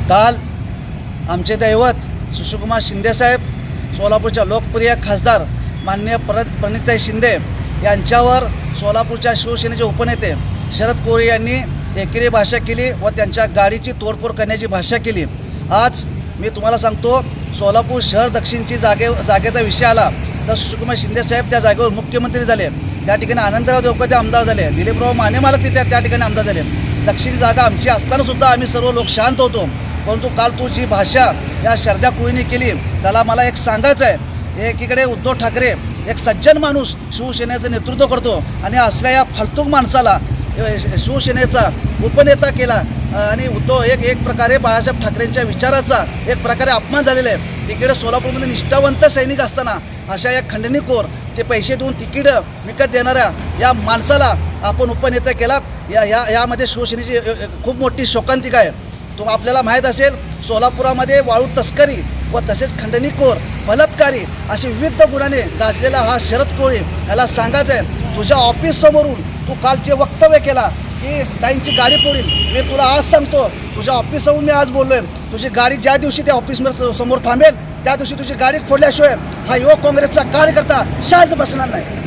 काल आमचे दैवत सुशीलकुमार शिंदेसाहेब, सोलापूरच्या लोकप्रिय खासदार माननीय प्रणिताई शिंदे यांच्यावर सोलापूरच्या शिवसेनेचे उपनेते शरद कोरे यांनी एकेरी भाषा केली व त्यांच्या गाडीची तोडफोड करण्याची भाषा केली। आज मी तुम्हाला सांगतो, सोलापूर शहर दक्षिणची जागेचा विषय आला तर सुशीलकुमार शिंदेसाहेब त्या जागेवर मुख्यमंत्री झाले, त्या ठिकाणी आनंदराव देवकर आमदार झाले, दिलीपराव माने मालक त्या ठिकाणी आमदार झाले। दक्षिण जागा आमची असतानासुद्धा आम्ही सर्व लोक शांत होतो, परंतु काल तू जी भाषा या शरद्या कोळीने केली त्याला मला एक सांगायचं आहे। एकीकडे उद्धव ठाकरे एक सज्जन माणूस शिवसेनेचं नेतृत्व करतो आणि असल्या या फालतूक माणसाला शिवसेनेचा उपनेता केला आणि उद्धव एक प्रकारे बाळासाहेब ठाकरेंच्या विचाराचा एक प्रकारे अपमान झालेला आहे। तिकडे सोलापूरमध्ये निष्ठावंत सैनिक असताना अशा या खंडणीखोर ते पैसे देऊन तिकीट विकत देणाऱ्या या माणसाला आपण उपनेता केला। यामध्ये शिवसेनेची खूप मोठी शोकांतिका आहे। आपल्याला माहीत असेल, सोलापुरामध्ये वाळू तस्करी व तसेच खंडणीखोर बलात्कारी असे विविध गुन्ह्याने गाजलेला हा शरद कोळे याला सांगायचं आहे, तुझ्या ऑफिससमोरून तू कालचे वक्तव्य केला की ताईंची गाडी फोडील। मी तुला आज सांगतो, तुझ्या ऑफिसहून मी आज बोललो आहे, तुझी गाडी ज्या दिवशी त्या ऑफिसमध्ये समोर थांबेल त्या दिवशी तुझी गाडी फोडल्याशिवाय हा युवक काँग्रेसचा कार्यकर्ता शांत बसणार नाही।